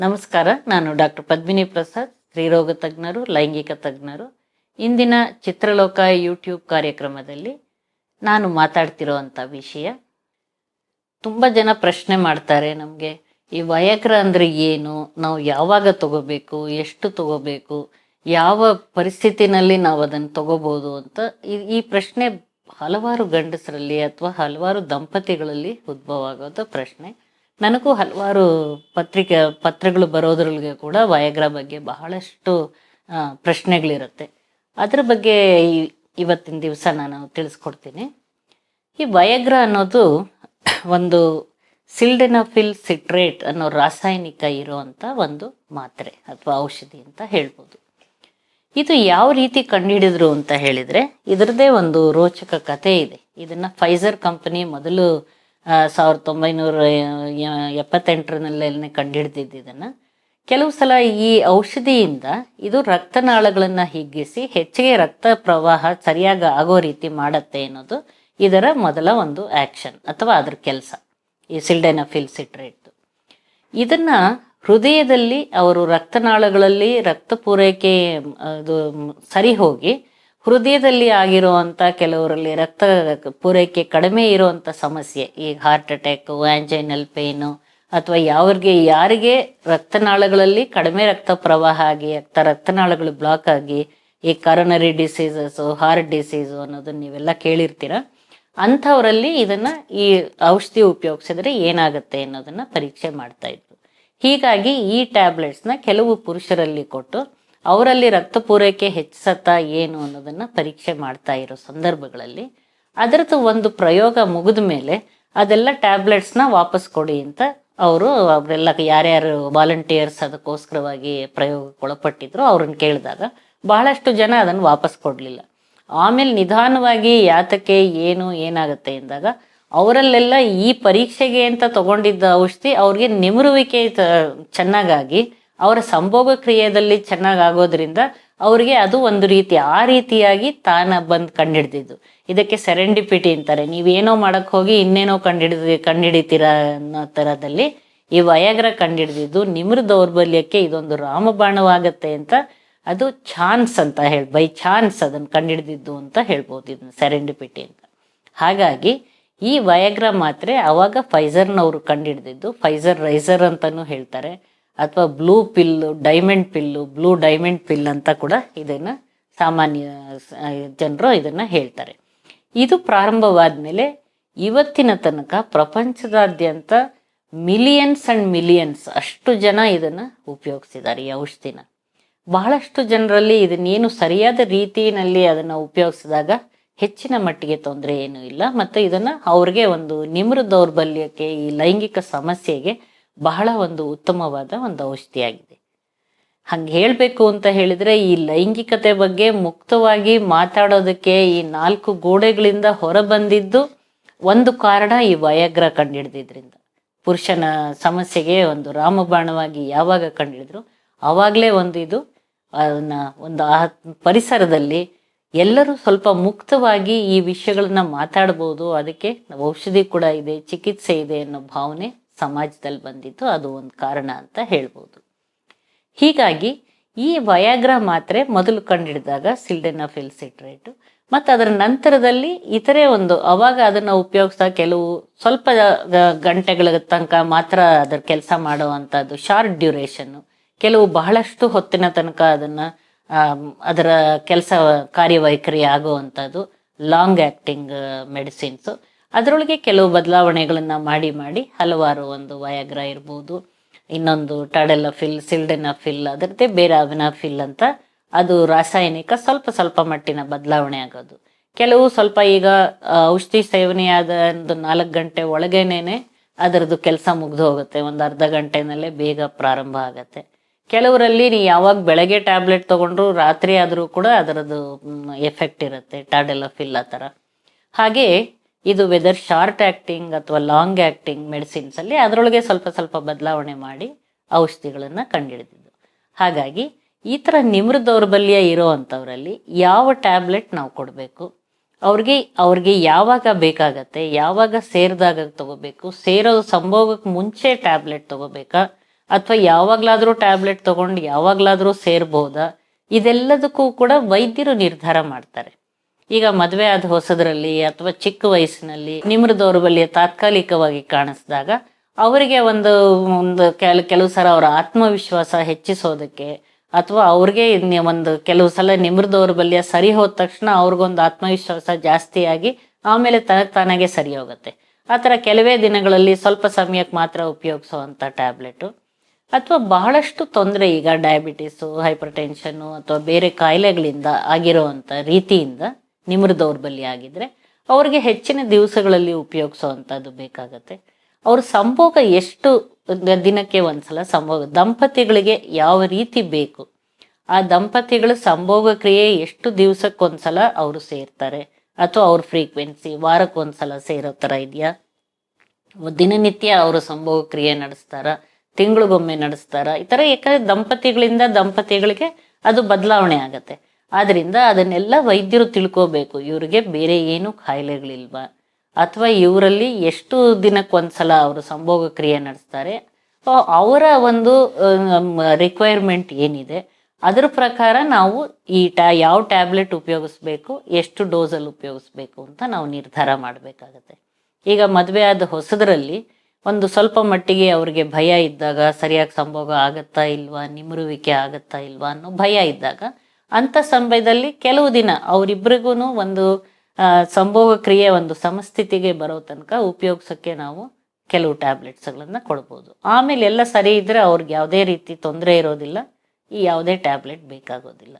ನಮಸ್ಕಾರ. ನಾನು ಡಾಕ್ಟರ್ ಪದ್ಮಿನಿ ಪ್ರಸಾದ್, ಸ್ತ್ರೀರೋಗ ತಜ್ಞರು, ಲೈಂಗಿಕ ತಜ್ಞರು. ಇಂದಿನ ಚಿತ್ರಲೋಕ ಯೂಟ್ಯೂಬ್ ಕಾರ್ಯಕ್ರಮದಲ್ಲಿ ನಾನು ಮಾತಾಡ್ತಿರೋವಂಥ ವಿಷಯ, ತುಂಬ ಜನ ಪ್ರಶ್ನೆ ಮಾಡ್ತಾರೆ ನಮಗೆ, ಈ ವಯಾಗ್ರ ಅಂದರೆ ಏನು, ನಾವು ಯಾವಾಗ ತಗೋಬೇಕು, ಎಷ್ಟು ತಗೋಬೇಕು, ಯಾವ ಪರಿಸ್ಥಿತಿನಲ್ಲಿ ನಾವು ಅದನ್ನು ತಗೋಬೋದು ಅಂತ ಈ ಪ್ರಶ್ನೆ ಹಲವಾರು ಗಂಡಸರಲ್ಲಿ ಅಥವಾ ಹಲವಾರು ದಂಪತಿಗಳಲ್ಲಿ ಉದ್ಭವ ಆಗೋದು ಪ್ರಶ್ನೆ. ನನಗೂ ಹಲವಾರು ಪತ್ರಗಳು ಬರೋದ್ರೊಳಗೆ ಕೂಡ ವಯಾಗ್ರ ಬಗ್ಗೆ ಬಹಳಷ್ಟು ಪ್ರಶ್ನೆಗಳಿರುತ್ತೆ. ಅದ್ರ ಬಗ್ಗೆ ಇವತ್ತಿನ ದಿವಸ ನಾನು ತಿಳಿಸ್ಕೊಡ್ತೀನಿ. ಈ ವಯಾಗ್ರ ಅನ್ನೋದು ಒಂದು ಸಿಲ್ಡೆನಾಫಿಲ್ ಸಿಟ್ರೇಟ್ ಅನ್ನೋ ರಾಸಾಯನಿಕ ಇರೋವಂಥ ಒಂದು ಮಾತ್ರೆ ಅಥವಾ ಔಷಧಿ ಅಂತ ಹೇಳ್ಬೋದು. ಇದು ಯಾವ ರೀತಿ ಕಂಡುಹಿಡಿದ್ರು ಅಂತ ಹೇಳಿದರೆ, ಇದರದೇ ಒಂದು ರೋಚಕ ಕಥೆ ಇದೆ. ಇದನ್ನು ಫೈಸರ್ ಕಂಪನಿ ಮೊದಲು 1978 ಕಂಡುಹಿಡಿದಿದ್ದು. ಇದನ್ನು ಕೆಲವು ಸಲ ಈ ಔಷಧಿಯಿಂದ ಇದು ರಕ್ತನಾಳಗಳನ್ನು ಹಿಗ್ಗಿಸಿ ಹೆಚ್ಚಿಗೆ ರಕ್ತ ಪ್ರವಾಹ ಸರಿಯಾಗಿ ಆಗೋ ರೀತಿ ಮಾಡತ್ತೆ ಅನ್ನೋದು ಇದರ ಮೊದಲ ಒಂದು ಆ್ಯಕ್ಷನ್ ಅಥವಾ ಅದ್ರ ಕೆಲಸ, ಈ ಸಿಲ್ಡೆನಾಫಿಲ್ ಸಿಟ್ರೇಟ್. ಇದನ್ನು ಹೃದಯದಲ್ಲಿ ಅವರು ರಕ್ತನಾಳಗಳಲ್ಲಿ ರಕ್ತ ಪೂರೈಕೆ ಅದು ಸರಿ ಹೋಗಿ ಹೃದಯದಲ್ಲಿ ಆಗಿರುವಂಥ ಕೆಲವರಲ್ಲಿ ರಕ್ತ ಪೂರೈಕೆ ಕಡಿಮೆ ಇರುವಂಥ ಸಮಸ್ಯೆ, ಈ ಹಾರ್ಟ್ ಅಟ್ಯಾಕು, ಆಂಜೈನಲ್ ಪೇನು, ಅಥವಾ ಯಾರಿಗೆ ರಕ್ತನಾಳಗಳಲ್ಲಿ ಕಡಿಮೆ ರಕ್ತ ಪ್ರವಾಹ ಆಗಿ ರಕ್ತನಾಳಗಳು ಬ್ಲಾಕ್ ಆಗಿ ಈ ಕರೋನರಿ ಡಿಸೀಸಸ್ಸು, ಹಾರ್ಟ್ ಡಿಸೀಸು ಅನ್ನೋದನ್ನ ನೀವೆಲ್ಲ ಕೇಳಿರ್ತೀರ. ಅಂಥವರಲ್ಲಿ ಇದನ್ನು ಈ ಔಷಧಿ ಉಪಯೋಗಿಸಿದ್ರೆ ಏನಾಗುತ್ತೆ ಅನ್ನೋದನ್ನು ಪರೀಕ್ಷೆ ಮಾಡ್ತಾ ಇದ್ರು. ಹೀಗಾಗಿ ಈ ಟ್ಯಾಬ್ಲೆಟ್ಸ್ನ ಕೆಲವು ಪುರುಷರಲ್ಲಿ ಕೊಟ್ಟು ಅವರಲ್ಲಿ ರಕ್ತ ಪೂರೈಕೆ ಹೆಚ್ಚಿಸತ್ತಾ ಏನು ಅನ್ನೋದನ್ನು ಪರೀಕ್ಷೆ ಮಾಡ್ತಾ ಇರೋ ಸಂದರ್ಭಗಳಲ್ಲಿ ಅದರದ್ದು ಒಂದು ಪ್ರಯೋಗ ಮುಗಿದ ಮೇಲೆ ಅದೆಲ್ಲ ಟ್ಯಾಬ್ಲೆಟ್ಸ್ನ ವಾಪಸ್ ಕೊಡಿ ಅಂತ ಅವರೆಲ್ಲ ಯಾರ್ಯಾರು ವಾಲಂಟಿಯರ್ಸ್ ಅದಕ್ಕೋಸ್ಕರವಾಗಿ ಪ್ರಯೋಗಕ್ಕೆ ಒಳಪಟ್ಟಿದ್ರು ಅವ್ರನ್ನ ಕೇಳಿದಾಗ ಬಹಳಷ್ಟು ಜನ ಅದನ್ನು ವಾಪಸ್ ಕೊಡಲಿಲ್ಲ. ಆಮೇಲೆ ನಿಧಾನವಾಗಿ ಯಾತಕ್ಕೆ ಏನಾಗುತ್ತೆ ಎಂದಾಗ ಅವರಲ್ಲೆಲ್ಲ ಈ ಪರೀಕ್ಷೆಗೆ ಅಂತ ತಗೊಂಡಿದ್ದ ಔಷಧಿ ಅವ್ರಿಗೆ ನಿಮರುವಿಕೆ ಚೆನ್ನಾಗಾಗಿ ಅವರ ಸಂಭೋಗ ಕ್ರಿಯೆಯಲ್ಲಿ ಚೆನ್ನಾಗಾಗೋದ್ರಿಂದ ಅವ್ರಿಗೆ ಅದು ಒಂದು ರೀತಿ ಆ ರೀತಿಯಾಗಿ ಬಂದು ಕಂಡಿಡ್ದಿದ್ದು. ಇದಕ್ಕೆ ಸೆರೆಂಡಿಪಿಟಿ ಅಂತಾರೆ. ನೀವೇನೋ ಮಾಡಕ್ಕೆ ಹೋಗಿ ಇನ್ನೇನೋ ಕಂಡಿಡಿತೀರ ಅನ್ನೋ ಥರದಲ್ಲಿ ಈ ವಯಾಗ್ರ ಕಂಡಿಡ್ದಿದ್ದು ನಿಮ್ರ ದೌರ್ಬಲ್ಯಕ್ಕೆ ಇದೊಂದು ರಾಮಬಾಣವಾಗತ್ತೆ ಅಂತ, ಅದು ಚಾನ್ಸ್ ಅಂತ ಬೈ ಚಾನ್ಸ್ ಅದನ್ನು ಕಂಡಿಡ್ದಿದ್ದು ಅಂತ ಹೇಳ್ಬೋದು, ಇದನ್ನ ಸೆರೆಂಡಿಪಿಟಿ ಅಂತ. ಹಾಗಾಗಿ ಈ ವಯಾಗ್ರ ಮಾತ್ರೆ ಅವಾಗ ಫೈಸರ್ನವರು ಕಂಡಿಡ್ದಿದ್ದು, ಫೈಸರ್ ರೈಸರ್ ಅಂತಲೂ ಹೇಳ್ತಾರೆ, ಅಥವಾ ಬ್ಲೂ ಡೈಮಂಡ್ ಪಿಲ್ ಅಂತ ಕೂಡ ಇದನ್ನು ಸಾಮಾನ್ಯ ಜನರು ಇದನ್ನು ಹೇಳ್ತಾರೆ. ಇದು ಪ್ರಾರಂಭವಾದ ಮೇಲೆ ಇವತ್ತಿನ ತನಕ ಪ್ರಪಂಚದಾದ್ಯಂತ ಮಿಲಿಯನ್ಸ್ ಅಂಡ್ ಮಿಲಿಯನ್ಸ್ ಅಷ್ಟು ಜನ ಇದನ್ನು ಉಪಯೋಗಿಸಿದ್ದಾರೆ ಈ ಔಷಧಿನ. ಬಹಳಷ್ಟು ಜನರಲ್ಲಿ ಇದನ್ನೇನು ಸರಿಯಾದ ರೀತಿಯಲ್ಲಿ ಅದನ್ನು ಉಪಯೋಗಿಸಿದಾಗ ಹೆಚ್ಚಿನ ಮಟ್ಟಿಗೆ ತೊಂದರೆ ಏನೂ ಇಲ್ಲ, ಮತ್ತು ಇದನ್ನು ಅವ್ರಿಗೆ ಒಂದು ನಿಮ್ರ ದೌರ್ಬಲ್ಯಕ್ಕೆ, ಈ ಲೈಂಗಿಕ ಸಮಸ್ಯೆಗೆ ಬಹಳ ಒಂದು ಉತ್ತಮವಾದ ಒಂದು ಔಷಧಿಯಾಗಿದೆ. ಹಂಗೆ ಹೇಳಬೇಕು ಅಂತ ಹೇಳಿದರೆ, ಈ ಲೈಂಗಿಕತೆ ಬಗ್ಗೆ ಮುಕ್ತವಾಗಿ ಮಾತಾಡೋದಕ್ಕೆ ಈ 4 ಗೋಡೆಗಳಿಂದ ಹೊರಬಂದಿದ್ದು ಒಂದು ಕಾರಣ ಈ ವಯಾಗ್ರ ಕಂಡಿಡ್ದಿದ್ರಿಂದ. ಪುರುಷನ ಸಮಸ್ಯೆಗೆ ಒಂದು ರಾಮಬಾಣವಾಗಿ ಯಾವಾಗ ಕಂಡಿಡಿದ್ರು ಆವಾಗಲೇ ಒಂದು ಆ ಪರಿಸರದಲ್ಲಿ ಎಲ್ಲರೂ ಸ್ವಲ್ಪ ಮುಕ್ತವಾಗಿ ಈ ವಿಷಯಗಳನ್ನ ಮಾತಾಡ್ಬೋದು, ಅದಕ್ಕೆ ಔಷಧಿ ಕೂಡ ಇದೆ, ಚಿಕಿತ್ಸೆ ಇದೆ ಅನ್ನೋ ಭಾವನೆ ಸಮಾಜದಲ್ಲಿ ಬಂದಿದ್ದು ಅದು ಒಂದು ಕಾರಣ ಅಂತ ಹೇಳ್ಬೋದು. ಹೀಗಾಗಿ ಈ ವಯಾಗ್ರ ಮಾತ್ರೆ ಮೊದಲು ಕಂಡಿಡಿದಾಗ ಸಿಲ್ಡೆನಾಫಿಲ್ ಸಿಟ್ರೇಟು, ಮತ್ತು ಅದರ ನಂತರದಲ್ಲಿ ಇತರೆ ಅವಾಗ ಅದನ್ನು ಉಪಯೋಗಿಸಿದಾಗ ಕೆಲವು ಸ್ವಲ್ಪ ಗಂಟೆಗಳ ತನಕ ಮಾತ್ರ ಅದರ ಕೆಲಸ ಮಾಡುವಂಥದ್ದು ಶಾರ್ಟ್ ಡ್ಯೂರೇಷನ್ನು, ಕೆಲವು ಬಹಳಷ್ಟು ಹೊತ್ತಿನ ತನಕ ಅದರ ಕೆಲಸ ಕಾರ್ಯವೈಖರಿ ಆಗುವಂಥದ್ದು ಲಾಂಗ್ ಆ್ಯಕ್ಟಿಂಗ್ ಮೆಡಿಸಿನ್ಸು. ಅದರೊಳಗೆ ಕೆಲವು ಬದಲಾವಣೆಗಳನ್ನು ಮಾಡಿ ಹಲವಾರು ವಯಾಗ್ರ ಇರ್ಬೋದು, ಇನ್ನೊಂದು ಟಾಡೆಲಫಿಲ್, ಸಿಲ್ಡೆನಾಫಿಲ್, ಅದರದ್ದೇ ಬೇರೆ ಅವಿನಾಫಿಲ್ ಅಂತ ಅದು ರಾಸಾಯನಿಕ ಸ್ವಲ್ಪ ಮಟ್ಟಿನ ಬದಲಾವಣೆ ಆಗೋದು. ಕೆಲವು ಸ್ವಲ್ಪ ಈಗ ಔಷಧಿ ಸೇವನೆಯಾದ 4 ಗಂಟೆ ಒಳಗೇನೆ ಅದರದ್ದು ಕೆಲಸ ಮುಗಿದು ಹೋಗುತ್ತೆ, ಒಂದು ಅರ್ಧ ಗಂಟೆನಲ್ಲೇ ಬೇಗ ಪ್ರಾರಂಭ ಆಗತ್ತೆ. ಕೆಲವರಲ್ಲಿ ನೀವು ಯಾವಾಗ ಬೆಳಗ್ಗೆ ಟ್ಯಾಬ್ಲೆಟ್ ತೊಗೊಂಡ್ರು ರಾತ್ರಿ ಆದರೂ ಕೂಡ ಅದರದ್ದು ಎಫೆಕ್ಟ್ ಇರುತ್ತೆ, ಟಾಡೆಲಫಿಲ್ ಆ ಥರ. ಹಾಗೆ ಇದು ವೆದರ್ ಶಾರ್ಟ್ ಆ್ಯಕ್ಟಿಂಗ್ ಅಥವಾ ಲಾಂಗ್ ಆ್ಯಕ್ಟಿಂಗ್ ಮೆಡಿಸಿನ್ಸಲ್ಲಿ ಅದರೊಳಗೆ ಸ್ವಲ್ಪ ಬದಲಾವಣೆ ಮಾಡಿ ಔಷಧಿಗಳನ್ನು ಕಂಡುಹಿಡಿದಿದ್ದು. ಹಾಗಾಗಿ ಈ ಥರ ನಿಮ್ರ ದೌರ್ಬಲ್ಯ ಇರೋ ಅಂಥವರಲ್ಲಿ ಯಾವ ಟ್ಯಾಬ್ಲೆಟ್ ನಾವು ಕೊಡಬೇಕು, ಅವ್ರಿಗೆ ಯಾವಾಗ ಬೇಕಾಗತ್ತೆ, ಯಾವಾಗ ಸೇರಿದಾಗ ತಗೋಬೇಕು, ಸೇರೋ ಸಂಭೋಗಕ್ಕೆ ಮುಂಚೆ ಟ್ಯಾಬ್ಲೆಟ್ ತಗೋಬೇಕಾ ಅಥವಾ ಯಾವಾಗಲಾದರೂ ಟ್ಯಾಬ್ಲೆಟ್ ತಗೊಂಡು ಯಾವಾಗಲಾದರೂ ಸೇರ್ಬೋದಾ, ಇದೆಲ್ಲದಕ್ಕೂ ಕೂಡ ವೈದ್ಯರು ನಿರ್ಧಾರ ಮಾಡ್ತಾರೆ. ಈಗ ಮದುವೆ ಆದ ಹೊಸದರಲ್ಲಿ ಅಥವಾ ಚಿಕ್ಕ ವಯಸ್ಸಿನಲ್ಲಿ ನಿಮ್ರ ದೌರ್ಬಲ್ಯ ತಾತ್ಕಾಲಿಕವಾಗಿ ಕಾಣಿಸಿದಾಗ ಅವರಿಗೆ ಒಂದು ಒಂದು ಕೆಲವು ಸಲ ಅವರ ಆತ್ಮವಿಶ್ವಾಸ ಹೆಚ್ಚಿಸೋದಕ್ಕೆ, ಅಥವಾ ಅವ್ರಿಗೆ ಒಂದು ಕೆಲವು ಸಲ ನಿಮ್ರ ದೌರ್ಬಲ್ಯ ಸರಿ ಹೋದ ತಕ್ಷಣ ಅವ್ರಿಗೊಂದು ಆತ್ಮವಿಶ್ವಾಸ ಜಾಸ್ತಿಯಾಗಿ ಆಮೇಲೆ ತಾನಾಗೆ ಸರಿ ಹೋಗುತ್ತೆ. ಆ ಥರ ಕೆಲವೇ ದಿನಗಳಲ್ಲಿ ಸ್ವಲ್ಪ ಸಮಯಕ್ಕೆ ಮಾತ್ರ ಉಪಯೋಗಿಸುವಂಥ ಟ್ಯಾಬ್ಲೆಟು, ಅಥವಾ ಬಹಳಷ್ಟು ತೊಂದರೆ ಈಗ ಡಯಾಬಿಟಿಸು, ಹೈಪರ್ ಟೆನ್ಷನ್ನು ಅಥವಾ ಬೇರೆ ಕಾಯಿಲೆಗಳಿಂದ ಆಗಿರುವಂಥ ರೀತಿಯಿಂದ ನಿಮ್ರ ದೌರ್ಬಲ್ಯ ಆಗಿದ್ರೆ ಅವ್ರಿಗೆ ಹೆಚ್ಚಿನ ದಿವಸಗಳಲ್ಲಿ ಉಪಯೋಗಿಸುವಂಥದ್ದು ಬೇಕಾಗತ್ತೆ. ಅವ್ರ ಸಂಭೋಗ ಎಷ್ಟು ದಿನಕ್ಕೆ ಒಂದ್ಸಲ ಸಂಭೋಗ, ದಂಪತಿಗಳಿಗೆ ಯಾವ ರೀತಿ ಬೇಕು, ಆ ದಂಪತಿಗಳ ಸಂಭೋಗ ಕ್ರಿಯೆ ಎಷ್ಟು ದಿವಸಕ್ಕೊಂದ್ಸಲ ಅವರು ಸೇರ್ತಾರೆ, ಅಥವಾ ಅವ್ರ ಫ್ರೀಕ್ವೆನ್ಸಿ ವಾರಕ್ಕೊಂದ್ಸಲ ಸೇರೋ ಥರ ಇದೆಯಾ, ದಿನನಿತ್ಯ ಅವರು ಸಂಭೋಗ ಕ್ರಿಯೆ ನಡೆಸ್ತಾರ, ತಿಂಗಳಿಗೊಮ್ಮೆ ನಡೆಸ್ತಾರ, ಈ ಥರ ಯಾಕಂದ್ರೆ ದಂಪತಿಗಳಿಂದ ದಂಪತಿಗಳಿಗೆ ಅದು ಬದಲಾವಣೆ ಆಗತ್ತೆ. ಆದ್ರಿಂದ ಅದನ್ನೆಲ್ಲ ವೈದ್ಯರು ತಿಳ್ಕೋಬೇಕು. ಇವ್ರಿಗೆ ಬೇರೆ ಏನು ಕಾಯಿಲೆಗಳಿಲ್ವಾ, ಅಥವಾ ಇವರಲ್ಲಿ ಎಷ್ಟು ದಿನಕ್ಕೊಂದ್ಸಲ ಅವರು ಸಂಭೋಗ ಕ್ರಿಯೆ ನಡೆಸ್ತಾರೆ, ಅವರ ಒಂದು ರಿಕ್ವೈರ್ಮೆಂಟ್ ಏನಿದೆ ಅದ್ರ ಪ್ರಕಾರ ನಾವು ಈ ಯಾವ ಟ್ಯಾಬ್ಲೆಟ್ ಉಪಯೋಗಿಸ್ಬೇಕು, ಎಷ್ಟು ಡೋಸಲ್ಲಿ ಉಪಯೋಗಿಸ್ಬೇಕು ಅಂತ ನಾವು ನಿರ್ಧಾರ ಮಾಡಬೇಕಾಗತ್ತೆ. ಈಗ ಮದುವೆ ಆದ ಹೊಸದರಲ್ಲಿ ಒಂದು ಸ್ವಲ್ಪ ಮಟ್ಟಿಗೆ ಅವ್ರಿಗೆ ಭಯ ಇದ್ದಾಗ, ಸರಿಯಾಗಿ ಸಂಭೋಗ ಆಗತ್ತಾ ಇಲ್ವಾ, ನಿಮರುವಿಕೆ ಆಗತ್ತಾ ಇಲ್ವಾ ಅನ್ನೋ ಭಯ ಇದ್ದಾಗ, ಅಂಥ ಸಮಯದಲ್ಲಿ ಕೆಲವು ದಿನ ಅವರಿಬ್ಬರಿಗೂ ಒಂದು ಸಂಭೋಗ ಕ್ರಿಯೆ ಒಂದು ಸಮಸ್ಥಿತಿಗೆ ಬರೋ ತನಕ ಉಪಯೋಗಿಸೋಕ್ಕೆ ನಾವು ಕೆಲವು ಟ್ಯಾಬ್ಲೆಟ್ಸ್ಗಳನ್ನ ಕೊಡ್ಬೋದು. ಆಮೇಲೆ ಎಲ್ಲ ಸರಿ ಇದ್ರೆ ಅವ್ರಿಗೆ ಯಾವುದೇ ರೀತಿ ತೊಂದರೆ ಇರೋದಿಲ್ಲ, ಈ ಯಾವುದೇ ಟ್ಯಾಬ್ಲೆಟ್ ಬೇಕಾಗೋದಿಲ್ಲ.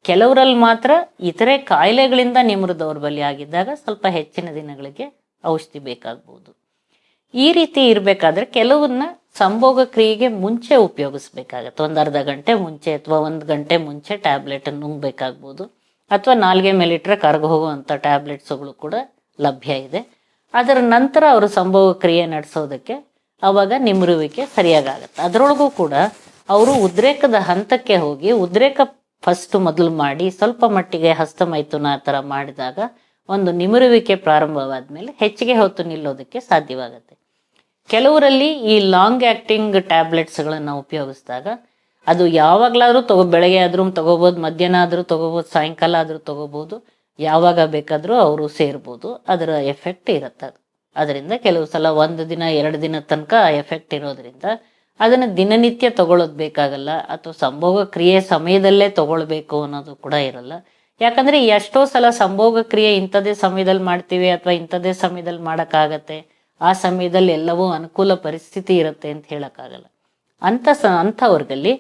ಕೆಲವರಲ್ಲಿ ಮಾತ್ರ ಇತರೆ ಕಾಯಿಲೆಗಳಿಂದ ನಿಮ್ರ ದೌರ್ಬಲ್ಯ ಆಗಿದ್ದಾಗ ಸ್ವಲ್ಪ ಹೆಚ್ಚಿನ ದಿನಗಳಿಗೆ ಔಷಧಿ ಬೇಕಾಗ್ಬೋದು. ಈ ರೀತಿ ಇರಬೇಕಾದ್ರೆ ಕೆಲವನ್ನ ಸಂಭೋಗ ಕ್ರಿಯೆಗೆ ಮುಂಚೆ ಉಪಯೋಗಿಸ್ಬೇಕಾಗತ್ತೆ. ಒಂದು ಅರ್ಧ ಗಂಟೆ ಮುಂಚೆ ಅಥವಾ 1 ಗಂಟೆ ಮುಂಚೆ ಟ್ಯಾಬ್ಲೆಟ್ ನುಂಗ್ಬೇಕಾಗ್ಬೋದು, ಅಥವಾ ನಾಲ್ಗೆ ಮೇಲಿಟ್ರೆ ಕರಗ ಹೋಗುವಂಥ ಟ್ಯಾಬ್ಲೆಟ್ಸ್ಗಳು ಕೂಡ ಲಭ್ಯ ಇದೆ. ಅದರ ನಂತರ ಅವರು ಸಂಭೋಗ ಕ್ರಿಯೆ ನಡೆಸೋದಕ್ಕೆ ಅವಾಗ ನಿಮರುವಿಕೆ ಸರಿಯಾಗತ್ತೆ. ಅದರೊಳಗೂ ಕೂಡ ಅವರು ಉದ್ರೇಕದ ಹಂತಕ್ಕೆ ಹೋಗಿ ಉದ್ರೇಕ ಫಸ್ಟ್ ಮೊದಲು ಮಾಡಿ ಸ್ವಲ್ಪ ಮಟ್ಟಿಗೆ ಹಸ್ತಮೈಥುನ ಆ ಥರ ಮಾಡಿದಾಗ ಒಂದು ನಿಮರುವಿಕೆ ಪ್ರಾರಂಭವಾದ್ಮೇಲೆ ಹೆಚ್ಚಿಗೆ ಹೊತ್ತು ನಿಲ್ಲೋದಕ್ಕೆ ಸಾಧ್ಯವಾಗುತ್ತೆ. ಕೆಲವರಲ್ಲಿ ಈ ಲಾಂಗ್ ಆಕ್ಟಿಂಗ್ ಟ್ಯಾಬ್ಲೆಟ್ಸ್ಗಳನ್ನು ಉಪಯೋಗಿಸಿದಾಗ ಅದು ಯಾವಾಗಲಾದ್ರೂ ಬೆಳಗ್ಗೆ ಆದ್ರೂ ತಗೋಬೋದು, ಮಧ್ಯಾಹ್ನ ಆದ್ರೂ ತಗೋಬೋದು, ಸಾಯಂಕಾಲ ಆದ್ರೂ ತಗೋಬೋದು, ಯಾವಾಗ ಬೇಕಾದ್ರೂ ಅವರು ಸೇರ್ಬೋದು. ಅದರ ಎಫೆಕ್ಟ್ ಇರುತ್ತೆ. ಅದರಿಂದ ಕೆಲವು ಸಲ 1 ದಿನ 2 ದಿನ ತನಕ ಆ ಎಫೆಕ್ಟ್ ಇರೋದ್ರಿಂದ ಅದನ್ನು ದಿನನಿತ್ಯ ತಗೊಳ್ಳೋದು ಬೇಕಾಗಲ್ಲ, ಅಥವಾ ಸಂಭೋಗ ಕ್ರಿಯೆ ಸಮಯದಲ್ಲೇ ತಗೊಳ್ಬೇಕು ಅನ್ನೋದು ಕೂಡ ಇರಲ್ಲ. ಯಾಕಂದ್ರೆ ಎಷ್ಟೋ ಸಲ ಸಂಭೋಗ ಕ್ರಿಯೆ ಇಂಥದ್ದೇ ಸಮಯದಲ್ಲಿ ಮಾಡ್ತೀವಿ ಅಥವಾ ಇಂಥದ್ದೇ ಸಮಯದಲ್ಲಿ ಮಾಡೋಕ್ಕಾಗತ್ತೆ, ಆ ಸಮಯದಲ್ಲಿ ಎಲ್ಲವೂ ಅನುಕೂಲ ಪರಿಸ್ಥಿತಿ ಇರುತ್ತೆ ಅಂತ ಹೇಳೋಕ್ಕಾಗಲ್ಲ. ಅಂಥವ್ರಿಗಲ್ಲಿ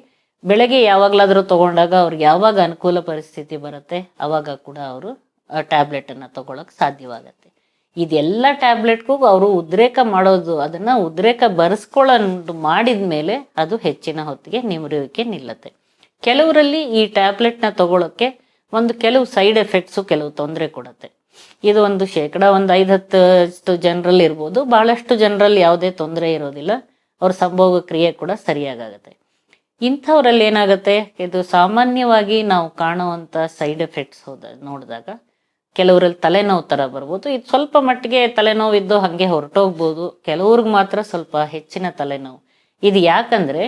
ಬೆಳಗ್ಗೆ ಯಾವಾಗಲಾದರೂ ತಗೊಂಡಾಗ ಅವ್ರಿಗೆ ಯಾವಾಗ ಅನುಕೂಲ ಪರಿಸ್ಥಿತಿ ಬರುತ್ತೆ ಅವಾಗ ಕೂಡ ಅವರು ಆ ಟ್ಯಾಬ್ಲೆಟನ್ನು ತಗೊಳಕ್ಕೆ ಸಾಧ್ಯವಾಗತ್ತೆ. ಇದೆಲ್ಲ ಟ್ಯಾಬ್ಲೆಟ್ಗೂ ಅವರು ಉದ್ರೇಕ ಮಾಡೋದು, ಅದನ್ನ ಉದ್ರೇಕ ಮಾಡಿದ ಮೇಲೆ ಅದು ಹೆಚ್ಚಿನ ಹೊತ್ತಿಗೆ ನಿಮರುವಿಕೆ ನಿಲ್ಲತ್ತೆ. ಕೆಲವರಲ್ಲಿ ಈ ಟ್ಯಾಬ್ಲೆಟ್ನ ತಗೊಳ್ಳೋಕ್ಕೆ ಕೆಲವು ಸೈಡ್ ಎಫೆಕ್ಟ್ಸು ಕೆಲವು ತೊಂದರೆ ಕೊಡುತ್ತೆ. ಇದು ಒಂದು 5-10 ಜನರಲ್ಲಿ ಇರ್ಬೋದು, ಬಹಳಷ್ಟು ಜನರಲ್ಲಿ ಯಾವುದೇ ತೊಂದರೆ ಇರೋದಿಲ್ಲ, ಅವ್ರ ಸಂಭೋಗ ಕ್ರಿಯೆ ಕೂಡ ಸರಿಯಾಗತ್ತೆ. ಇಂಥವ್ರಲ್ಲಿ ಏನಾಗುತ್ತೆ, ಇದು ಸಾಮಾನ್ಯವಾಗಿ ನಾವು ಕಾಣುವಂಥ ಸೈಡ್ ಎಫೆಕ್ಟ್ಸ್ ನೋಡಿದಾಗ ಕೆಲವರಲ್ಲಿ ತಲೆನೋವು ಥರ ಬರ್ಬೋದು. ಇದು ಸ್ವಲ್ಪ ಮಟ್ಟಿಗೆ ತಲೆನೋವಿದ್ದು ಹಾಗೆ ಹೊರಟೋಗ್ಬೋದು, ಕೆಲವ್ರಿಗೆ ಮಾತ್ರ ಸ್ವಲ್ಪ ಹೆಚ್ಚಿನ ತಲೆನೋವು. ಇದು ಯಾಕಂದ್ರೆ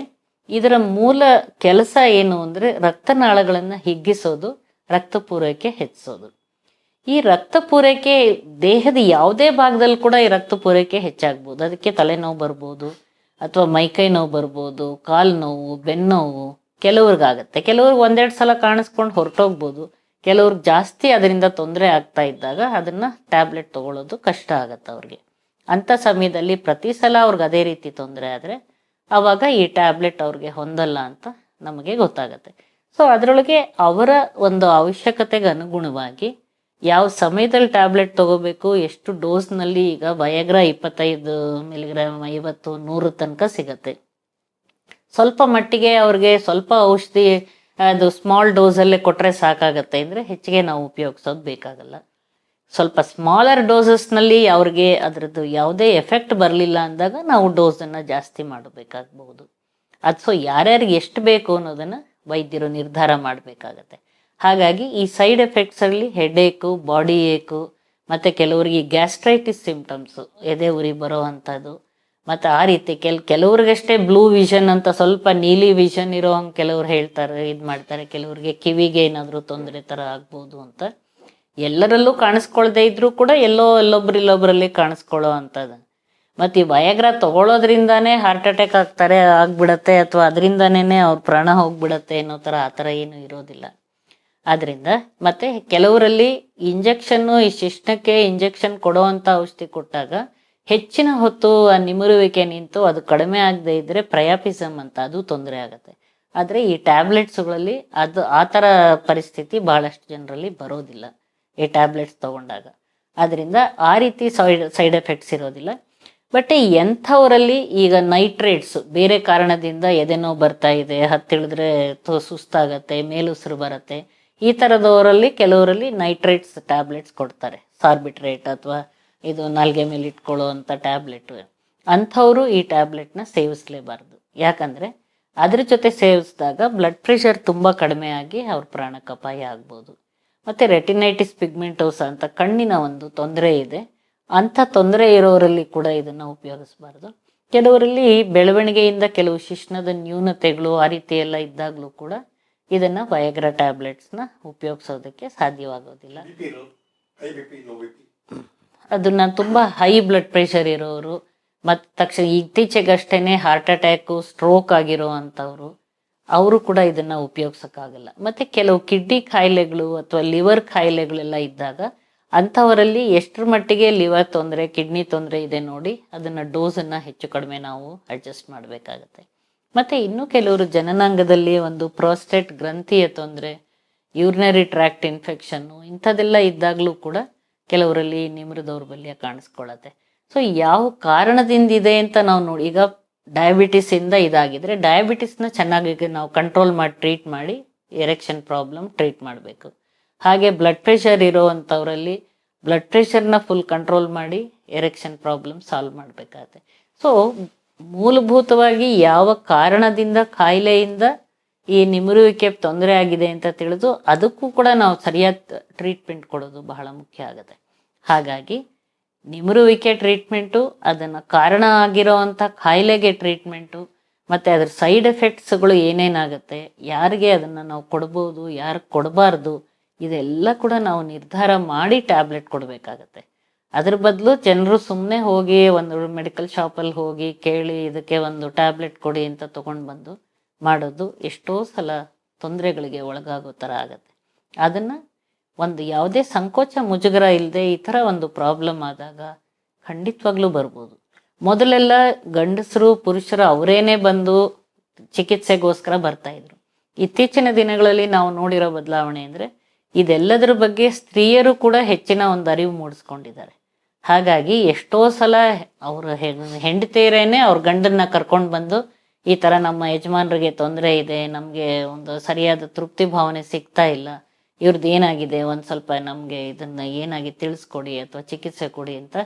ಇದರ ಮೂಲ ಕೆಲಸ ಏನು ಅಂದರೆ ರಕ್ತನಾಳಗಳನ್ನು ಹಿಗ್ಗಿಸೋದು, ರಕ್ತ ಪೂರೈಕೆ ಹೆಚ್ಚಿಸೋದು. ಈ ರಕ್ತ ಪೂರೈಕೆ ದೇಹದ ಯಾವುದೇ ಭಾಗದಲ್ಲಿ ಕೂಡ ಈ ರಕ್ತ ಪೂರೈಕೆ ಹೆಚ್ಚಾಗ್ಬೋದು. ಅದಕ್ಕೆ ತಲೆನೋವು ಬರ್ಬೋದು, ಅಥವಾ ಮೈಕೈ ನೋವು ಬರ್ಬೋದು, ಕಾಲು ನೋವು, ಬೆನ್ನೋವು ಕೆಲವ್ರಿಗಾಗತ್ತೆ. ಕೆಲವ್ರಿಗೆ 1-2 ಸಲ ಕಾಣಿಸ್ಕೊಂಡು ಹೊರಟೋಗ್ಬೋದು. ಕೆಲವ್ರಿಗೆ ಜಾಸ್ತಿ ಅದರಿಂದ ತೊಂದರೆ ಆಗ್ತಾ ಇದ್ದಾಗ ಅದನ್ನ ಟ್ಯಾಬ್ಲೆಟ್ ತಗೊಳ್ಳೋದು ಕಷ್ಟ ಆಗತ್ತೆ ಅವ್ರಿಗೆ. ಅಂಥ ಸಮಯದಲ್ಲಿ ಪ್ರತಿ ಸಲ ಅವ್ರಿಗೆ ಅದೇ ರೀತಿ ತೊಂದರೆ ಆದರೆ ಆವಾಗ ಈ ಟ್ಯಾಬ್ಲೆಟ್ ಅವ್ರಿಗೆ ಹೊಂದಲ್ಲ ಅಂತ ನಮಗೆ ಗೊತ್ತಾಗತ್ತೆ. ಸೊ ಅದರೊಳಗೆ ಅವರ ಒಂದು ಅವಶ್ಯಕತೆಗೆ ಅನುಗುಣವಾಗಿ ಯಾವ ಸಮಯದಲ್ಲಿ ಟ್ಯಾಬ್ಲೆಟ್ ತಗೋಬೇಕು, ಎಷ್ಟು ಡೋಸ್ನಲ್ಲಿ, ಈಗ ವಯಾಗ್ರಾ 25 ಮಿಲಿಗ್ರಾಮ್, 50, 100 ತನಕ ಸಿಗತ್ತೆ. ಸ್ವಲ್ಪ ಮಟ್ಟಿಗೆ ಅವ್ರಿಗೆ ಸ್ವಲ್ಪ ಔಷಧಿ ಅದು ಸ್ಮಾಲ್ ಡೋಸಲ್ಲೇ ಕೊಟ್ಟರೆ ಸಾಕಾಗತ್ತೆ ಅಂದರೆ ಹೆಚ್ಚಿಗೆ ನಾವು ಉಪಯೋಗಿಸೋದು ಬೇಕಾಗಲ್ಲ. ಸ್ವಲ್ಪ ಸ್ಮಾಲರ್ ಡೋಸಸ್ನಲ್ಲಿ ಅವ್ರಿಗೆ ಅದರದ್ದು ಯಾವುದೇ ಎಫೆಕ್ಟ್ ಬರಲಿಲ್ಲ ಅಂದಾಗ ನಾವು ಡೋಸನ್ನು ಜಾಸ್ತಿ ಮಾಡಬೇಕಾಗ್ಬೋದು. ಅದು ಸೊ ಯಾರ್ಯಾರಿಗೆ ಎಷ್ಟು ಬೇಕು ಅನ್ನೋದನ್ನು ವೈದ್ಯರು ನಿರ್ಧಾರ ಮಾಡಬೇಕಾಗತ್ತೆ. ಹಾಗಾಗಿ ಈ ಸೈಡ್ ಎಫೆಕ್ಟ್ಸಲ್ಲಿ ಹೆಡೇಕು, ಬಾಡಿ ಏಕು, ಮತ್ತು ಕೆಲವರಿಗೆ ಗ್ಯಾಸ್ಟ್ರೈಟಿಸ್ ಸಿಂಪ್ಟಮ್ಸು, ಎದೆ ಉರಿ ಬರೋ ಅಂಥದ್ದು, ಮತ್ತು ಆ ರೀತಿ ಕೆಲವ್ರಿಗಷ್ಟೇ ಬ್ಲೂ ವಿಷನ್ ಅಂತ ಸ್ವಲ್ಪ ನೀಲಿ ವಿಷನ್ ಇರೋ ಹಂಗೆ ಕೆಲವ್ರು ಹೇಳ್ತಾರೆ, ಇದು ಮಾಡ್ತಾರೆ. ಕೆಲವ್ರಿಗೆ ಕಿವಿಗೆ ಏನಾದರೂ ತೊಂದರೆ ಥರ ಆಗ್ಬೋದು ಅಂತ. ಎಲ್ಲರಲ್ಲೂ ಕಾಣಿಸ್ಕೊಳ್ದೇ ಇದ್ರೂ ಕೂಡ ಇಲ್ಲೊಬ್ಬರಲ್ಲಿ ಕಾಣಿಸ್ಕೊಳ್ಳೋ ಅಂಥದ್ದು. ಮತ್ತು ಈ ವಯಾಗ್ರಾ ತಗೊಳ್ಳೋದ್ರಿಂದಾನೇ ಹಾರ್ಟ್ ಅಟ್ಯಾಕ್ ಆಗ್ಬಿಡತ್ತೆ ಅಥವಾ ಅದರಿಂದನೇ ಅವ್ರ ಪ್ರಾಣ ಹೋಗ್ಬಿಡತ್ತೆ ಅನ್ನೋ ಥರ ಆ ಥರ ಏನೂ ಇರೋದಿಲ್ಲ. ಆದ್ದರಿಂದ ಮತ್ತು ಕೆಲವರಲ್ಲಿ ಇಂಜೆಕ್ಷನ್ನು ಈ ಶಿಶ್ನಕ್ಕೆ ಇಂಜೆಕ್ಷನ್ ಕೊಡೋವಂಥ ಔಷಧಿ ಕೊಟ್ಟಾಗ ಹೆಚ್ಚಿನ ಹೊತ್ತು ಆ ನಿಮರುವಿಕೆ ನಿಂತು ಅದು ಕಡಿಮೆ ಆಗದೆ ಇದ್ದರೆ ಪ್ರಯಾಪಿಸಮ್ ಅಂತ ಅದು ತೊಂದರೆ ಆಗುತ್ತೆ. ಆದರೆ ಈ ಟ್ಯಾಬ್ಲೆಟ್ಸ್ಗಳಲ್ಲಿ ಅದು ಆ ಥರ ಪರಿಸ್ಥಿತಿ ಭಾಳಷ್ಟು ಜನರಲ್ಲಿ ಬರೋದಿಲ್ಲ ಈ ಟ್ಯಾಬ್ಲೆಟ್ಸ್ ತೊಗೊಂಡಾಗ. ಆದ್ದರಿಂದ ಆ ರೀತಿ ಸೈಡ್ ಎಫೆಕ್ಟ್ಸ್ ಇರೋದಿಲ್ಲ. ಬಟ್ ಎಂಥವರಲ್ಲಿ ಈಗ ನೈಟ್ರೇಟ್ಸು ಬೇರೆ ಕಾರಣದಿಂದ ಎದೆನೋ ಬರ್ತಾ ಇದೆ, ಹತ್ತಿಳಿದ್ರೆ ಸುಸ್ತಾಗತ್ತೆ, ಮೇಲುಸಿರು ಬರುತ್ತೆ, ಈ ಥರದವರಲ್ಲಿ ಕೆಲವರಲ್ಲಿ ನೈಟ್ರೇಟ್ಸ್ ಟ್ಯಾಬ್ಲೆಟ್ಸ್ ಕೊಡ್ತಾರೆ. ಸಾರ್ಬಿಟ್ರೇಟ್ ಅಥವಾ ಇದು ನಾಲ್ಗೆ ಮೇಲೆ ಇಟ್ಕೊಳ್ಳೋ ಅಂಥ ಟ್ಯಾಬ್ಲೆಟ್. ಅಂಥವರು ಈ ಟ್ಯಾಬ್ಲೆಟ್ನ ಸೇವಿಸಲೇಬಾರ್ದು. ಯಾಕಂದರೆ ಅದ್ರ ಜೊತೆ ಸೇವಿಸಿದಾಗ ಬ್ಲಡ್ ಪ್ರೆಷರ್ ತುಂಬ ಕಡಿಮೆ ಆಗಿ ಅವ್ರ ಪ್ರಾಣಕ್ಕೆ ಅಪಾಯ ಆಗ್ಬೋದು. ಮತ್ತು ರೆಟಿನೈಟಿಸ್ ಪಿಗ್ಮೆಂಟೋಸ ಅಂತ ಕಣ್ಣಿನ ಒಂದು ತೊಂದರೆ ಇದೆ, ಅಂಥ ತೊಂದರೆ ಇರೋರಲ್ಲಿ ಕೂಡ ಇದನ್ನು ಉಪಯೋಗಿಸಬಾರ್ದು. ಕೆಲವರಲ್ಲಿ ಬೆಳವಣಿಗೆಯಿಂದ ಕೆಲವು ಶಿಶ್ನದ ನ್ಯೂನತೆಗಳು ಆ ರೀತಿ ಎಲ್ಲ ಇದ್ದಾಗಲೂ ಕೂಡ ಇದನ್ನು ವಯಾಗ್ರಾ ಟ್ಯಾಬ್ಲೆಟ್ಸ್ನ ಉಪಯೋಗಿಸೋದಕ್ಕೆ ಸಾಧ್ಯವಾಗೋದಿಲ್ಲ. ಅದನ್ನು ತುಂಬ ಹೈ ಬ್ಲಡ್ ಪ್ರೆಷರ್ ಇರೋರು ಮತ್ತು ತಕ್ಷಣ ಇತ್ತೀಚೆಗಷ್ಟೇ ಹಾರ್ಟ್ ಅಟ್ಯಾಕು ಸ್ಟ್ರೋಕ್ ಆಗಿರೋ ಅಂಥವ್ರು ಅವರು ಕೂಡ ಇದನ್ನು ಉಪಯೋಗಿಸೋಕ್ಕಾಗಲ್ಲ. ಮತ್ತು ಕೆಲವು ಕಿಡ್ನಿ ಕಾಯಿಲೆಗಳು ಅಥವಾ ಲಿವರ್ ಕಾಯಿಲೆಗಳೆಲ್ಲ ಇದ್ದಾಗ ಅಂಥವರಲ್ಲಿ ಎಷ್ಟರ ಮಟ್ಟಿಗೆ ಲಿವರ್ ತೊಂದರೆ ಕಿಡ್ನಿ ತೊಂದರೆ ಇದೆ ನೋಡಿ ಅದನ್ನು ಡೋಸನ್ನು ಹೆಚ್ಚು ಕಡಿಮೆ ನಾವು ಅಡ್ಜಸ್ಟ್ ಮಾಡಬೇಕಾಗತ್ತೆ. ಮತ್ತು ಇನ್ನೂ ಕೆಲವರು ಜನನಾಂಗದಲ್ಲಿ ಒಂದು ಪ್ರೋಸ್ಟೇಟ್ ಗ್ರಂಥಿಯ ತೊಂದರೆ, ಯೂರಿನರಿ ಟ್ರ್ಯಾಕ್ಟ್ ಇನ್ಫೆಕ್ಷನ್ನು ಇಂಥದ್ದೆಲ್ಲ ಇದ್ದಾಗಲೂ ಕೂಡ ಕೆಲವರಲ್ಲಿ ನಿಮ್ರ ದೌರ್ಬಲ್ಯ ಕಾಣಿಸ್ಕೊಳ್ಳುತ್ತೆ. ಸೊ ಯಾವ ಕಾರಣದಿಂದ ಇದೆ ಅಂತ ನಾವು ನೋಡಿ, ಈಗ ಡಯಾಬಿಟಿಸಿಂದ ಇದಾಗಿದ್ರೆ ಡಯಾಬಿಟಿಸ್ನ ಚೆನ್ನಾಗಿ ನಾವು ಕಂಟ್ರೋಲ್ ಮಾಡಿ ಟ್ರೀಟ್ ಮಾಡಿ ಎರೆಕ್ಷನ್ ಪ್ರಾಬ್ಲಮ್ ಟ್ರೀಟ್ ಮಾಡಬೇಕು. ಹಾಗೆ ಬ್ಲಡ್ ಪ್ರೆಷರ್ ಇರೋವಂಥವರಲ್ಲಿ ಬ್ಲಡ್ ಪ್ರೆಷರ್ನ ಫುಲ್ ಕಂಟ್ರೋಲ್ ಮಾಡಿ ಎರೆಕ್ಷನ್ ಪ್ರಾಬ್ಲಮ್ ಸಾಲ್ವ್ ಮಾಡಬೇಕಾಗತ್ತೆ. ಸೊ ಮೂಲಭೂತವಾಗಿ ಯಾವ ಕಾರಣದಿಂದ ಕಾಯಿಲೆಯಿಂದ ಈ ನಿಮರುವಿಕೆ ತೊಂದರೆ ಆಗಿದೆ ಅಂತ ತಿಳಿದು ಅದಕ್ಕೂ ಕೂಡ ನಾವು ಸರಿಯಾದ ಟ್ರೀಟ್ಮೆಂಟ್ ಕೊಡೋದು ಬಹಳ ಮುಖ್ಯ ಆಗುತ್ತೆ. ಹಾಗಾಗಿ ನಿಮರುವಿಕೆ ಟ್ರೀಟ್ಮೆಂಟು, ಅದನ್ನು ಕಾರಣ ಆಗಿರೋ ಅಂಥ ಕಾಯಿಲೆಗೆ ಟ್ರೀಟ್ಮೆಂಟು, ಮತ್ತು ಅದರ ಸೈಡ್ ಎಫೆಕ್ಟ್ಸ್ಗಳು ಏನೇನಾಗುತ್ತೆ, ಯಾರಿಗೆ ಅದನ್ನು ನಾವು ಕೊಡ್ಬೋದು, ಯಾರು ಕೊಡಬಾರ್ದು, ಇದೆಲ್ಲ ಕೂಡ ನಾವು ನಿರ್ಧಾರ ಮಾಡಿ ಟ್ಯಾಬ್ಲೆಟ್ ಕೊಡಬೇಕಾಗತ್ತೆ. ಅದ್ರ ಬದಲು ಜನರು ಸುಮ್ಮನೆ ಹೋಗಿ ಒಂದು ಮೆಡಿಕಲ್ ಶಾಪಲ್ಲಿ ಹೋಗಿ ಕೇಳಿ ಇದಕ್ಕೆ ಒಂದು ಟ್ಯಾಬ್ಲೆಟ್ ಕೊಡಿ ಅಂತ ತೊಗೊಂಡು ಬಂದು ಮಾಡೋದು ಎಷ್ಟೋ ಸಲ ತೊಂದರೆಗಳಿಗೆ ಒಳಗಾಗೋ ಥರ ಆಗತ್ತೆ. ಅದನ್ನು ಒಂದು ಯಾವುದೇ ಸಂಕೋಚ ಮುಜುಗರ ಇಲ್ಲದೆ ಈ ಥರ ಒಂದು ಪ್ರಾಬ್ಲಮ್ ಆದಾಗ ಖಂಡಿತವಾಗ್ಲೂ ಬರ್ಬೋದು. ಮೊದಲೆಲ್ಲ ಗಂಡಸರು ಪುರುಷರು ಅವರೇನೇ ಬಂದು ಚಿಕಿತ್ಸೆಗೋಸ್ಕರ ಬರ್ತಾಯಿದ್ರು. ಇತ್ತೀಚಿನ ದಿನಗಳಲ್ಲಿ ನಾವು ನೋಡಿರೋ ಬದಲಾವಣೆ ಅಂದರೆ ಇದೆಲ್ಲದರ ಬಗ್ಗೆ ಸ್ತ್ರೀಯರು ಕೂಡ ಹೆಚ್ಚಿನ ಒಂದು ಅರಿವು ಮೂಡಿಸ್ಕೊಂಡಿದ್ದಾರೆ. ಹಾಗಾಗಿ ಎಷ್ಟೋ ಸಲ ಅವ್ರ ಹೆಂಡತಿಯರೇನೆ ಅವ್ರ ಗಂಡನ್ನ ಕರ್ಕೊಂಡು ಬಂದು ಈ ಥರ ನಮ್ಮ ಯಜಮಾನರಿಗೆ ತೊಂದರೆ ಇದೆ, ನಮಗೆ ಒಂದು ಸರಿಯಾದ ತೃಪ್ತಿ ಭಾವನೆ ಸಿಗ್ತಾ ಇಲ್ಲ, ಇವ್ರದ್ದು ಏನಾಗಿದೆ ಒಂದು ಸ್ವಲ್ಪ ನಮಗೆ ಇದನ್ನು ಏನಾಗಿ ತಿಳಿಸ್ಕೊಡಿ ಅಥವಾ ಚಿಕಿತ್ಸೆ ಕೊಡಿ ಅಂತ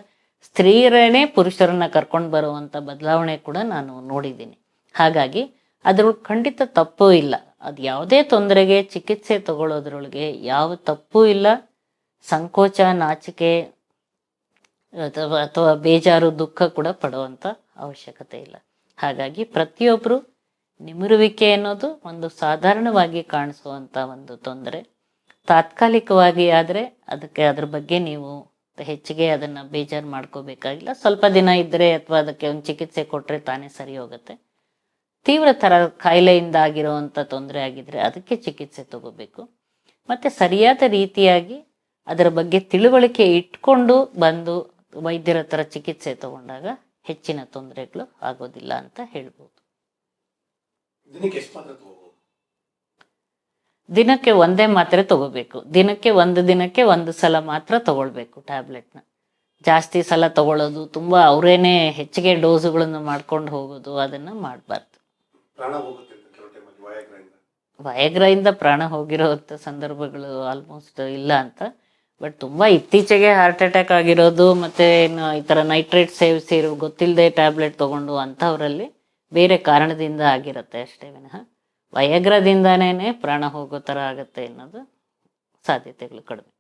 ಸ್ತ್ರೀಯರೇನೇ ಪುರುಷರನ್ನ ಕರ್ಕೊಂಡು ಬರುವಂಥ ಬದಲಾವಣೆ ಕೂಡ ನಾನು ನೋಡಿದ್ದೀನಿ. ಹಾಗಾಗಿ ಅದ್ರೊಳಗೆ ಖಂಡಿತ ತಪ್ಪೂ ಇಲ್ಲ. ಅದು ಯಾವುದೇ ತೊಂದರೆಗೆ ಚಿಕಿತ್ಸೆ ತಗೊಳ್ಳೋದ್ರೊಳಗೆ ಯಾವ ತಪ್ಪೂ ಇಲ್ಲ. ಸಂಕೋಚ, ನಾಚಿಕೆ ಅಥವಾ ಬೇಜಾರು, ದುಃಖ ಕೂಡ ಪಡುವಂಥ ಅವಶ್ಯಕತೆ ಇಲ್ಲ. ಹಾಗಾಗಿ ಪ್ರತಿಯೊಬ್ಬರು ನಿಮರುವಿಕೆ ಅನ್ನೋದು ಒಂದು ಸಾಧಾರಣವಾಗಿ ಕಾಣಿಸುವಂಥ ಒಂದು ತೊಂದರೆ. ತಾತ್ಕಾಲಿಕವಾಗಿ ಆದರೆ ಅದ್ರ ಬಗ್ಗೆ ನೀವು ಹೆಚ್ಚಿಗೆ ಅದನ್ನು ಬೇಜಾರು ಮಾಡ್ಕೋಬೇಕಾಗಿಲ್ಲ. ಸ್ವಲ್ಪ ದಿನ ಇದ್ದರೆ ಅಥವಾ ಅದಕ್ಕೆ ಒಂದು ಚಿಕಿತ್ಸೆ ಕೊಟ್ಟರೆ ತಾನೇ ಸರಿ ಹೋಗುತ್ತೆ. ತೀವ್ರ ಥರ ಕಾಯಿಲೆಯಿಂದ ಆಗಿರೋವಂಥ ತೊಂದರೆ ಆಗಿದ್ರೆ ಅದಕ್ಕೆ ಚಿಕಿತ್ಸೆ ತಗೋಬೇಕು. ಮತ್ತು ಸರಿಯಾದ ರೀತಿಯಾಗಿ ಅದರ ಬಗ್ಗೆ ತಿಳುವಳಿಕೆ ಇಟ್ಕೊಂಡು ಬಂದು ವೈದ್ಯರ ಹತ್ರ ಚಿಕಿತ್ಸೆ ತಗೊಂಡಾಗ ಹೆಚ್ಚಿನ ತೊಂದರೆಗಳು ಆಗೋದಿಲ್ಲ ಅಂತ ಹೇಳ್ಬೋದು. ದಿನಕ್ಕೆ ಒಂದೇ ಮಾತ್ರೆ ತಗೋಬೇಕು. ದಿನಕ್ಕೆ ಒಂದು ಸಲ ಮಾತ್ರ ತಗೊಳ್ಬೇಕು ಟ್ಯಾಬ್ಲೆಟ್ನ. ಜಾಸ್ತಿ ಸಲ ತಗೊಳ್ಳೋದು, ತುಂಬ ಅವರೇನೆ ಹೆಚ್ಚಿಗೆ ಡೋಸುಗಳನ್ನು ಮಾಡ್ಕೊಂಡು ಹೋಗೋದು ಅದನ್ನು ಮಾಡಬಾರ್ದು. ವಯಾಗ್ರಾಯಿಂದ ಪ್ರಾಣ ಹೋಗಿರೋಂಥ ಸಂದರ್ಭಗಳು ಆಲ್ಮೋಸ್ಟ್ ಇಲ್ಲ ಅಂತ. ಬಟ್ ತುಂಬ ಇತ್ತೀಚೆಗೆ ಹಾರ್ಟ್ ಅಟ್ಯಾಕ್ ಆಗಿರೋದು ಮತ್ತು ಈ ಥರ ನೈಟ್ರೇಟ್ ಸೇವಿಸಿ ಗೊತ್ತಿಲ್ಲದೆ ಟ್ಯಾಬ್ಲೆಟ್ ತೊಗೊಂಡು ಅಂಥವರಲ್ಲಿ ಬೇರೆ ಕಾರಣದಿಂದ ಆಗಿರುತ್ತೆ ಅಷ್ಟೇ ವಿನಃ ವಯಾಗ್ರಾದಿಂದನೇ ಪ್ರಾಣ ಹೋಗೋ ಥರ ಆಗುತ್ತೆ ಅನ್ನೋದು ಸಾಧ್ಯತೆಗಳು ಕಡಿಮೆ.